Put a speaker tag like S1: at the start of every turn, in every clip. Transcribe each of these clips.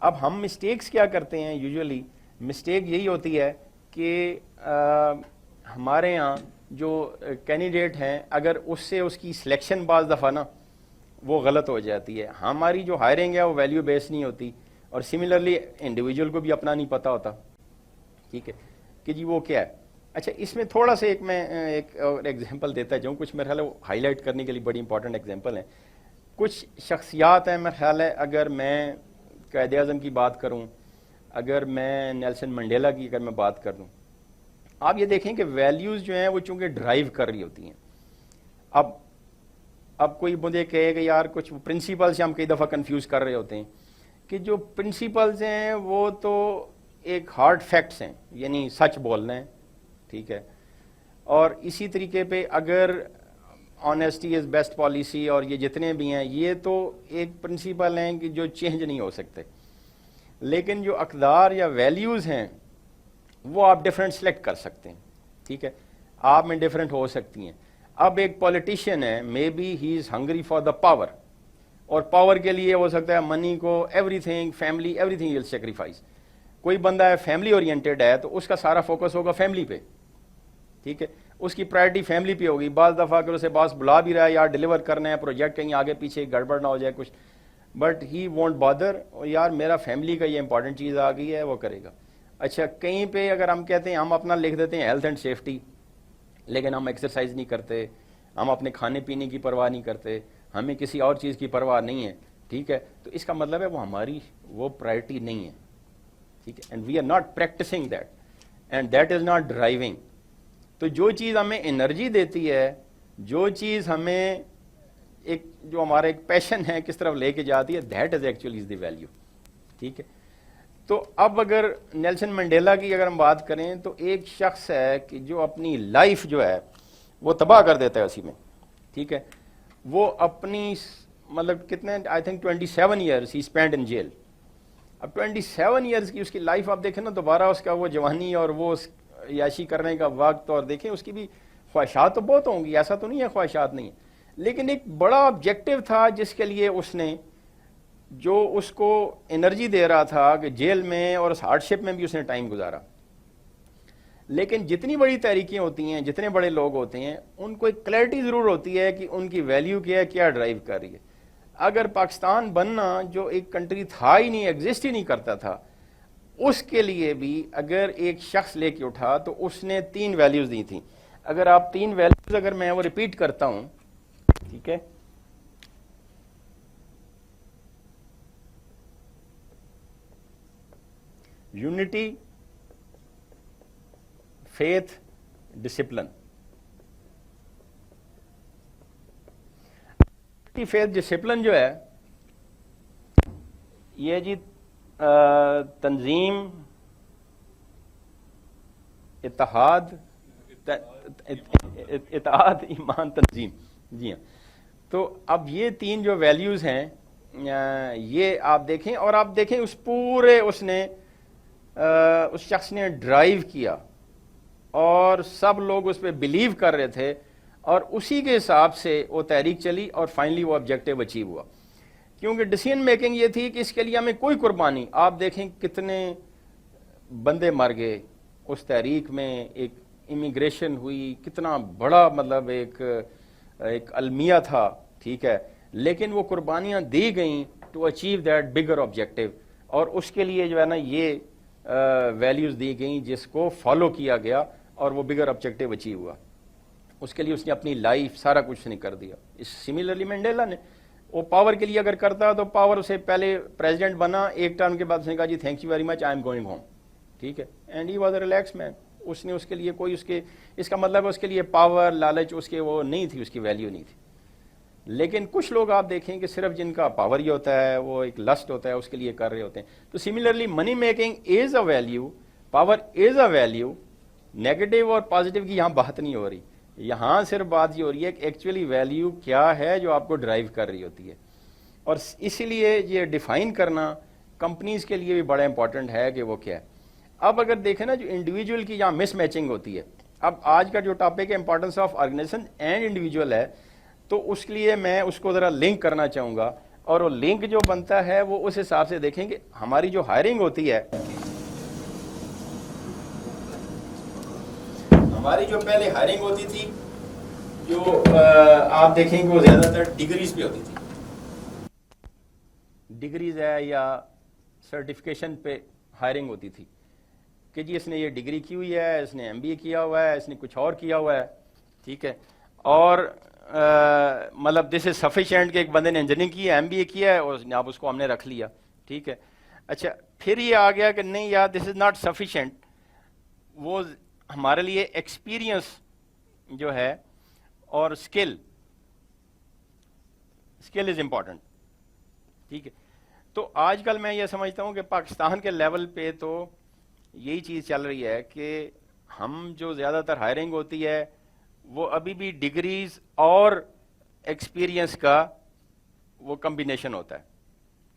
S1: اب ہم مسٹیکس کیا کرتے ہیں یوزولی؟ مسٹیک یہی ہوتی ہے کہ ہمارے ہاں جو کینڈیڈیٹ ہیں اگر اس سے اس کی سلیکشن بعض دفعہ نا وہ غلط ہو جاتی ہے. ہماری جو ہائرنگ ہے وہ ویلیو بیس نہیں ہوتی, اور سملرلی انڈیویجول کو بھی اپنا نہیں پتہ ہوتا, ٹھیک ہے, کہ جی وہ کیا ہے. اچھا اس میں تھوڑا سا میں ایک اور ایگزامپل دیتا جاؤں, کچھ میرا خیال ہے وہ ہائی لائٹ کرنے کے لیے بڑی امپورٹنٹ ایگزامپل ہیں. کچھ شخصیات ہیں میرا خیال ہے, اگر میں قائد اعظم کی بات کروں, اگر میں نیلسن منڈیلا کی اگر میں بات کر دوں, آپ یہ دیکھیں کہ ویلیوز جو ہیں وہ چونکہ ڈرائیو کر رہی ہوتی ہیں. اب کوئی مجھے کہے کہ یار کچھ پرنسپل سے ہم کئی دفعہ کنفیوز کر رہے ہوتے ہیں کہ جو پرنسپلز ہیں وہ تو ایک ہارڈ فیکٹس ہیں, یعنی سچ بولنا ہے, ٹھیک ہے, اور اسی طریقے پہ اگر آنیسٹی از بیسٹ پالیسی اور یہ جتنے بھی ہیں یہ تو ایک پرنسپل ہیں کہ جو چینج نہیں ہو سکتے. لیکن جو اقدار یا ویلیوز ہیں وہ آپ ڈیفرنٹ سلیکٹ کر سکتے ہیں, ٹھیک ہے, آپ میں ڈیفرنٹ ہو سکتی ہیں. اب ایک پولیٹیشین ہے, may be he is hungry for the power, اور پاور کے لیے ہو سکتا ہے منی کو, everything, family, everything will sacrifice. کوئی بندہ ہے فیملی اورینٹیڈ ہے تو اس کا سارا فوکس ہوگا فیملی پہ, ٹھیک ہے, اس کی پرائرٹی فیملی پہ ہوگی. بعض دفعہ اگر اسے باس بلا بھی رہا ہے یار ڈیلیور کرنا ہے پروجیکٹ, کہیں آگے پیچھے گڑبڑ نہ ہو جائے کچھ, بٹ ہی وونٹ بادر, یار میرا فیملی کا یہ امپورٹنٹ چیز آ گئی ہے وہ کرے گا. اچھا کہیں پہ اگر ہم کہتے ہیں ہم اپنا لکھ دیتے ہیں ہیلتھ اینڈ سیفٹی, لیکن ہم ایکسرسائز نہیں کرتے, ہم اپنے کھانے پینے کی پرواہ نہیں کرتے, ہمیں کسی اور چیز کی پرواہ نہیں ہے, ٹھیک ہے, تو اس کا مطلب ہے وہ ہماری وہ پرائرٹی نہیں ہے, ٹھیک ہے, and we are not practicing that and that is not driving. تو جو چیز ہمیں انرجی دیتی ہے, جو چیز ہمیں ایک جو ہمارا ایک پیشن ہے کس طرف لے کے جاتی ہے, that is actually is the value, ٹھیک ہے. تو اب اگر نیلسن منڈیلا کی اگر ہم بات کریں تو ایک شخص ہے کہ جو اپنی لائف جو ہے وہ تباہ کر دیتا ہے اسی میں, ٹھیک ہے, وہ اپنی مطلب کتنے آئی تھنک 27 ایئرس ہی اسپینڈ ان جیل. اب 27 ایئرس کی اس کی لائف آپ دیکھیں نا, دوبارہ اس کا وہ جوانی اور وہ عیاشی کرنے کا وقت, اور دیکھیں اس کی بھی خواہشات تو بہت ہوں گی, ایسا تو نہیں ہے خواہشات نہیں, لیکن ایک بڑا آبجیکٹو تھا جس کے لیے اس نے جو اس کو انرجی دے رہا تھا کہ جیل میں اور اس ہارڈ شپ میں بھی اس نے ٹائم گزارا. لیکن جتنی بڑی تحریکیں ہوتی ہیں, جتنے بڑے لوگ ہوتے ہیں, ان کو ایک کلیئرٹی ضرور ہوتی ہے کہ ان کی ویلیو کیا ہے, کیا ڈرائیو کر رہی ہے. اگر پاکستان بننا جو ایک کنٹری تھا ہی نہیں, ایگزسٹ ہی نہیں کرتا تھا, اس کے لیے بھی اگر ایک شخص لے کے اٹھا تو اس نے 3 ویلیوز دی تھیں. اگر آپ 3 ویلیوز اگر میں وہ ریپیٹ کرتا ہوں, ٹھیک ہے, unity, faith, discipline. Faith discipline جو ہے یہ جی تنظیم, اتحاد, اتحاد, ایمان, تنظیم, جی ہاں. تو اب یہ 3 جو ویلیوز ہیں یہ آپ دیکھیں, اور آپ دیکھیں اس پورے اس نے اس شخص نے ڈرائیو کیا اور سب لوگ اس پہ بلیو کر رہے تھے, اور اسی کے حساب سے وہ تحریک چلی اور فائنلی وہ آبجیکٹیو اچیو ہوا. کیونکہ ڈیسیژن میکنگ یہ تھی کہ اس کے لیے ہمیں کوئی قربانی, آپ دیکھیں کتنے بندے مر گئے اس تحریک میں, ایک امیگریشن ہوئی, کتنا بڑا مطلب ایک المیہ تھا, ٹھیک ہے, لیکن وہ قربانیاں دی گئیں to achieve that bigger objective, اور اس کے لیے جو ہے نا یہ ویلیوز دی گئیں جس کو فالو کیا گیا اور وہ بگر آبجیکٹیو اچیو ہوا. اس کے لیے اس نے اپنی لائف سارا کچھ نہیں کر دیا. اس سملرلی منڈیلا نے وہ پاور کے لیے اگر کرتا تو پاور سے پہلے پریزیڈنٹ بنا, ایک ٹرم کے بعد اس نے کہا جی thank you very much, I am going home, ٹھیک ہے, and he was a relax man. اس نے اس کے لیے کوئی اس کا مطلب اس کے لیے پاور, لالچ اس کے وہ نہیں تھی, اس کی ویلیو نہیں تھی. لیکن کچھ لوگ آپ دیکھیں کہ صرف جن کا پاور ہی ہوتا ہے, وہ ایک لسٹ ہوتا ہے, اس کے لیے کر رہے ہوتے ہیں. تو similarly money making is a value, power is a value. Negative اور پازیٹیو کی یہاں بات نہیں ہو رہی, یہاں صرف بات یہ ہو رہی ہے کہ ایکچولی ویلیو کیا ہے جو آپ کو ڈرائیو کر رہی ہوتی ہے. اور اسی لیے یہ ڈیفائن کرنا کمپنیز کے لیے بھی بڑا امپورٹنٹ ہے کہ وہ کیا ہے. اب اگر دیکھیں نا جو انڈیویجول کی یہاں مس میچنگ ہوتی ہے, اب آج کا جو ٹاپک ہے importance of organization and individual ہے, تو اس کے لیے میں اس کو ذرا لنک کرنا چاہوں گا. اور وہ لنک جو بنتا ہے وہ اس حساب سے دیکھیں کہ ہماری جو ہائرنگ ہوتی ہے، ہماری جو پہلے ہائرنگ ہوتی تھی جو آپ دیکھیں کہ وہ زیادہ تر ڈگریز پہ ہوتی تھی، ڈگریز ہے یا سرٹیفکیشن پہ ہائرنگ ہوتی تھی کہ جی اس نے یہ ڈگری کی ہوئی ہے، اس نے MBA کیا ہوا ہے، اس نے کچھ اور کیا ہوا ہے، ٹھیک ہے، اور مطلب دس از سفیشینٹ کہ ایک بندے نے انجینئرنگ کی ہے، MBA کیا ہے، اور اب اس کو ہم نے رکھ لیا، ٹھیک ہے۔ اچھا پھر یہ آ گیا کہ نہیں یار دس از ناٹ سفیشینٹ، وہ ہمارے لیے ایکسپیرئنس جو ہے اور اسکل از امپورٹنٹ، ٹھیک ہے۔ تو آج کل میں یہ سمجھتا ہوں کہ پاکستان کے لیول پہ تو یہی چیز چل رہی ہے کہ ہم جو زیادہ تر ہائرنگ ہوتی ہے وہ ابھی بھی ڈگریز اور ایکسپیرئنس کا وہ کمبینیشن ہوتا ہے۔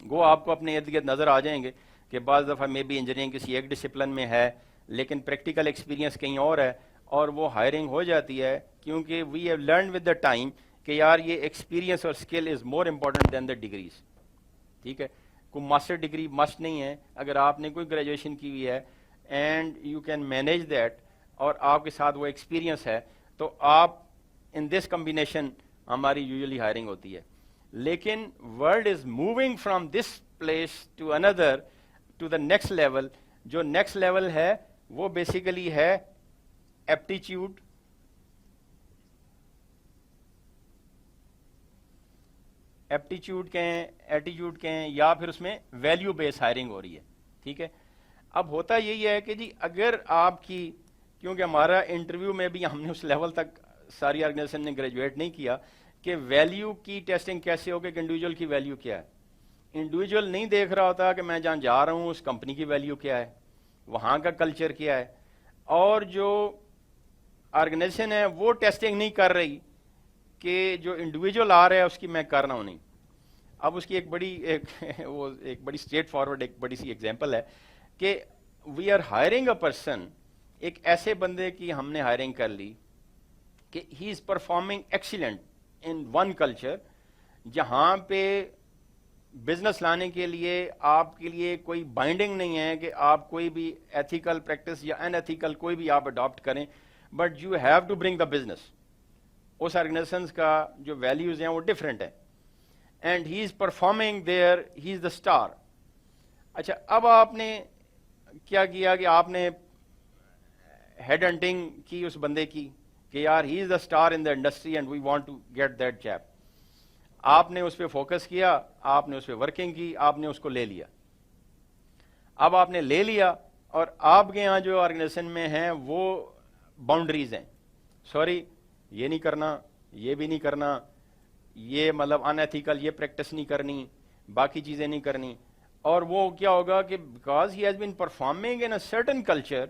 S1: وہ آپ کو اپنے ارد گرد نظر آ جائیں گے کہ بعض دفعہ میں بھی انجینئرنگ کسی ایک ڈسپلن میں ہے لیکن پریکٹیکل ایکسپیرینس کہیں اور ہے، اور وہ ہائرنگ ہو جاتی ہے کیونکہ we have learned with the time کہ یار یہ ایکسپیرینس اور skill is more important than the degrees, ٹھیک ہے۔ کوئی ماسٹر ڈگری مسٹ نہیں ہے، اگر آپ نے کوئی گریجویشن کی ہوئی ہے and you can manage that اور آپ کے ساتھ وہ ایکسپیرینس ہے تو آپ ان دس کمبینیشن ہماری یوزلی ہائرنگ ہوتی ہے۔ لیکن world is moving from this place to another to the next level, جو نیکسٹ لیول ہے وہ بیسیکلی ہے ایپٹیچیوڈ، کہیں ایٹیچیوڈ کہیں، یا پھر اس میں ویلیو بیس ہائرنگ ہو رہی ہے، ٹھیک ہے۔ اب ہوتا یہی ہے کہ جی اگر آپ کی، کیونکہ ہمارا انٹرویو میں بھی ہم نے اس لیول تک ساری آرگنائزیشن نے گریجویٹ نہیں کیا کہ ویلیو کی ٹیسٹنگ کیسے ہوگی کہ انڈیویجول کی ویلیو کیا ہے۔ انڈیویجول نہیں دیکھ رہا ہوتا کہ میں جہاں جا رہا ہوں اس کمپنی کی ویلیو کیا ہے، وہاں کا کلچر کیا ہے، اور جو آرگنائزیشن ہے وہ ٹیسٹنگ نہیں کر رہی کہ جو انڈیویجول آ رہا ہے اس کی میں کر رہا ہوں نہیں۔ اب اس کی ایک بڑی اسٹریٹ فارورڈ ایک بڑی سی ایگزامپل ہے کہ we are hiring a person, ایک ایسے بندے کی ہم نے ہائرنگ کر لی کہ he is performing excellent in one culture, جہاں پہ بزنس لانے کے لیے آپ کے لیے کوئی بائنڈنگ نہیں ہے کہ آپ کوئی بھی ایتھیکل پریکٹس یا ان ایتھیکل کوئی بھی آپ اڈاپٹ کریں، but you have to bring the business. اس آرگنائزیشن کا جو ویلیوز ہیں وہ ڈفرینٹ ہیں، and he is performing there, he is the star. اچھا اب آپ نے کیا کیا کہ آپ نے ہیڈ ہنٹنگ کی اس بندے کی کہ یار he is the star in the industry and we want to get that chap. آپ نے اس پہ فوکس کیا، آپ نے اس پہ ورکنگ کی، آپ نے اس کو لے لیا۔ اب آپ نے لے لیا اور آپ کے یہاں جو آرگنائزیشن میں ہیں وہ باؤنڈریز ہیں، سوری یہ نہیں کرنا، یہ بھی نہیں کرنا، یہ مطلب ان ایتھیکل یہ پریکٹس نہیں کرنی، باقی چیزیں نہیں کرنی۔ اور وہ کیا ہوگا کہ because he has been performing in a certain culture,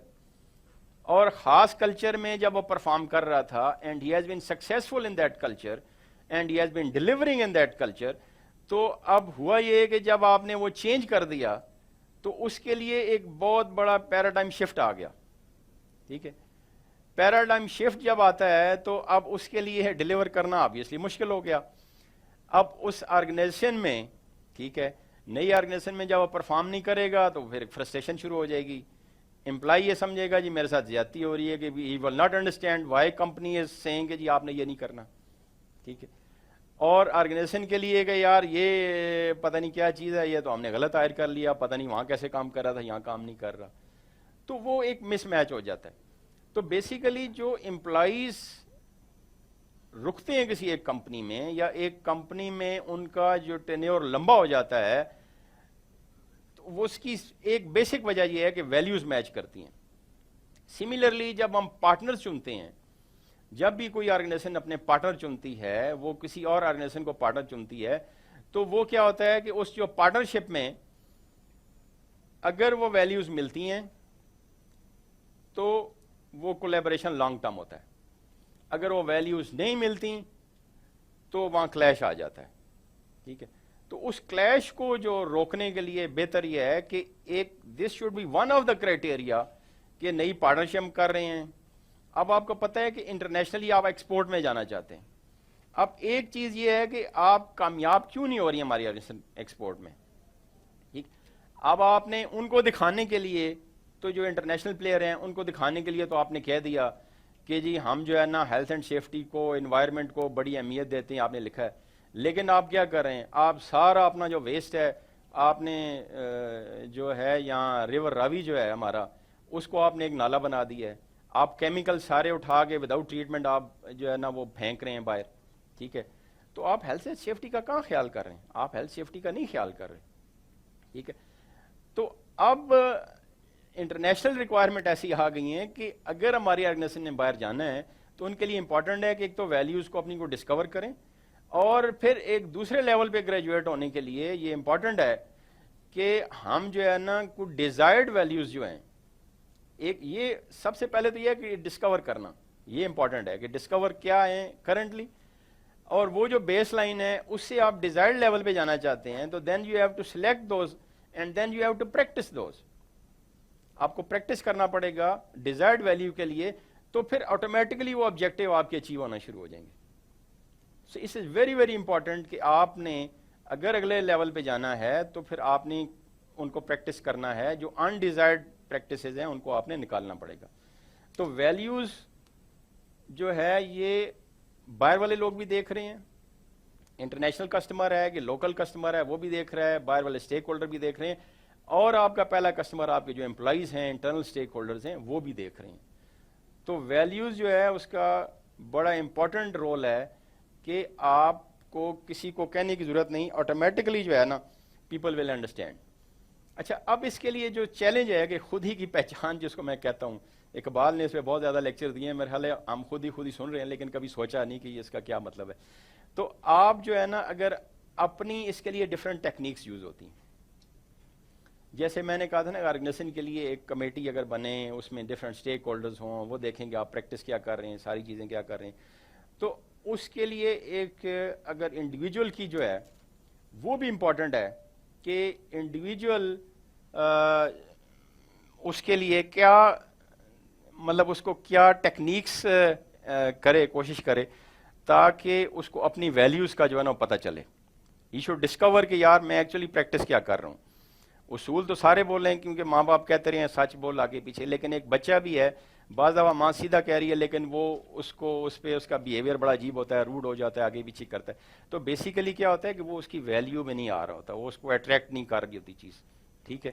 S1: اور خاص کلچر میں جب وہ پرفارم کر رہا تھا and he has been successful in that culture and he has been delivering in that culture, تو اب ہوا یہ کہ جب آپ نے وہ چینج کر دیا تو اس کے لیے ایک بہت بڑا پیراڈائم شفٹ آ گیا، ٹھیک ہے۔ پیراڈائم شفٹ جب آتا ہے تو اب اس کے لیے ڈیلیور کرنا آبویسلی مشکل ہو گیا۔ اب اس آرگنائزیشن میں، ٹھیک ہے، نئی آرگنائزیشن میں جب وہ پرفارم نہیں کرے گا تو پھر فرسٹریشن شروع ہو جائے گی۔ امپلائی یہ سمجھے گا جی میرے ساتھ زیادتی ہو رہی ہے کہ he will not understand why company is saying کہ جی آپ نے یہ نہیں کرنا، ٹھیک ہے۔ اور آرگنائزیشن کے لیے کہ یار یہ پتہ نہیں کیا چیز ہے، یہ تو ہم نے غلط ہائر کر لیا، پتہ نہیں وہاں کیسے کام کر رہا تھا یہاں کام نہیں کر رہا، تو وہ ایک مس میچ ہو جاتا ہے۔ تو بیسیکلی جو امپلائیز رکتے ہیں کسی ایک کمپنی میں یا ایک کمپنی میں ان کا جو ٹینیور لمبا ہو جاتا ہے، تو وہ اس کی ایک بیسک وجہ یہ ہے کہ ویلیوز میچ کرتی ہیں۔ سملرلی جب ہم پارٹنر چنتے ہیں، جب بھی کوئی آرگنائزیشن اپنے پارٹنر چنتی ہے، وہ کسی اور آرگنائزیشن کو پارٹنر چنتی ہے، تو وہ کیا ہوتا ہے کہ اس جو پارٹنرشپ میں اگر وہ ویلیوز ملتی ہیں تو وہ کولیبریشن لانگ ٹرم ہوتا ہے، اگر وہ ویلیوز نہیں ملتی تو وہاں کلیش آ جاتا ہے، ٹھیک ہے۔ تو اس کلیش کو جو روکنے کے لیے بہتر یہ ہے کہ ایک this should be one of the criteria کہ نئی پارٹنرشپ کر رہے ہیں۔ اب آپ کو پتہ ہے کہ انٹرنیشنلی آپ ایکسپورٹ میں جانا چاہتے ہیں، اب ایک چیز یہ ہے کہ آپ کامیاب کیوں نہیں ہو رہی ہماری ایکسپورٹ میں، ٹھیک. اب آپ نے ان کو دکھانے کے لیے، تو جو انٹرنیشنل پلیئر ہیں ان کو دکھانے کے لیے تو آپ نے کہہ دیا کہ جی ہم جو ہے نا ہیلتھ اینڈ سیفٹی کو، انوائرمنٹ کو بڑی اہمیت دیتے ہیں، آپ نے لکھا ہے. لیکن آپ کیا کر رہے ہیں، آپ سارا اپنا جو ویسٹ ہے آپ نے جو ہے یہاں ریور راوی جو ہے ہمارا، اس کو آپ نے ایک نالا بنا دیا ہے. آپ کیمیکل سارے اٹھا کے وداؤٹ ٹریٹمنٹ آپ جو ہے نا وہ پھینک رہے ہیں باہر، ٹھیک ہے. تو آپ ہیلتھ اینڈ سیفٹی کا کہاں خیال کر رہے ہیں؟ آپ ہیلتھ سیفٹی کا نہیں خیال کر رہے، ٹھیک ہے. تو اب انٹرنیشنل ریکوائرمنٹ ایسی آ گئی ہیں کہ اگر ہماری آرگنائزیشن نے باہر جانا ہے تو ان کے لیے امپورٹنٹ ہے کہ ایک تو ویلیوز کو اپنی کو ڈسکور کریں، اور پھر ایک دوسرے لیول پہ گریجویٹ ہونے کے لیے یہ امپورٹنٹ ہے کہ ہم جو ہے نا کچھ ڈیزائرڈ ویلیوز جو ہیں، ایک یہ سب سے پہلے تو یہ ہے کہ ڈسکور کرنا، یہ امپورٹنٹ ہے کہ ڈسکور کیا ہیں کرنٹلی، اور وہ جو بیس لائن ہے اس سے آپ ڈیزائرڈ لیول پہ جانا چاہتے ہیں تو then you have to select those and then you have to practice those. آپ کو پریکٹس کرنا پڑے گا ڈیزائرڈ ویلیو کے لیے، تو پھر آٹومیٹکلی وہ آبجیکٹو آپ کے اچیو ہونا شروع ہو جائیں گے. سو اس از ویری ویری امپورٹنٹ کہ آپ نے اگر اگلے لیول پہ جانا ہے تو پھر آپ نے ان کو پریکٹس کرنا ہے، جو انڈیزائرڈ پریکٹسز ہیں ان کو آپ نے نکالنا پڑے گا. تو ویلیوز جو ہے یہ باہر والے لوگ بھی دیکھ رہے ہیں، انٹرنیشنل کسٹمر ہے کہ لوکل کسٹمر ہے وہ بھی دیکھ رہا ہے، باہر والے اسٹیک ہولڈر بھی دیکھ رہے ہیں، اور آپ کا پہلا کسٹمر آپ کے جو امپلائیز ہیں، انٹرنل اسٹیک ہولڈرز ہیں، وہ بھی دیکھ رہے ہیں. تو ویلیوز جو ہے اس کا بڑا امپورٹنٹ رول ہے کہ آپ کو کسی کو کہنے کی ضرورت نہیں، آٹومیٹکلی جو ہے نا پیپل ول انڈرسٹینڈ. اچھا، اب اس کے لیے جو چیلنج ہے کہ خود ہی کی پہچان جس کو میں کہتا ہوں، اقبال نے اس پہ بہت زیادہ لیکچر دیے ہیں، میرے خیال ہے ہم خود ہی سن رہے ہیں لیکن کبھی سوچا نہیں کہ اس کا کیا مطلب ہے. تو آپ جو ہے نا اگر اپنی اس کے لیے ڈفرینٹ ٹیکنیکس یوز ہوتی ہیں، جیسے میں نے کہا تھا نا آرگنائزیشن کے لیے ایک کمیٹی اگر بنے، اس میں ڈفرینٹ اسٹیک ہولڈرز ہوں، وہ دیکھیں گے آپ پریکٹس کیا کر رہے ہیں، ساری چیزیں کیا کر رہے ہیں. تو اس کے لیے ایک اگر انڈیویجول کی جو ہے وہ بھی امپورٹنٹ ہے کہ انڈیویجول اس کے لیے کیا مطلب اس کو کیا ٹیکنیکس کرے، کوشش کرے تاکہ اس کو اپنی ویلیوز کا جو ہے نا پتہ چلے. یہ شوڈ ڈسکور کہ یار میں ایکچولی پریکٹس کیا کر رہا ہوں. اصول تو سارے بول رہے ہیں کیونکہ ماں باپ کہتے رہے ہیں سچ بول آگے پیچھے، لیکن ایک بچہ بھی ہے بعض دفعہ ماں سیدھا کہہ رہی ہے لیکن وہ اس پہ اس کا بیہیویئر بڑا عجیب ہوتا ہے، روڈ ہو جاتا ہے، آگے پیچھے کرتا ہے. تو بیسیکلی کیا ہوتا ہے کہ وہ اس کی ویلیو میں نہیں آ رہا ہوتا، وہ اس کو اٹریکٹ نہیں کر رہی ہوتی چیز، ٹھیک ہے.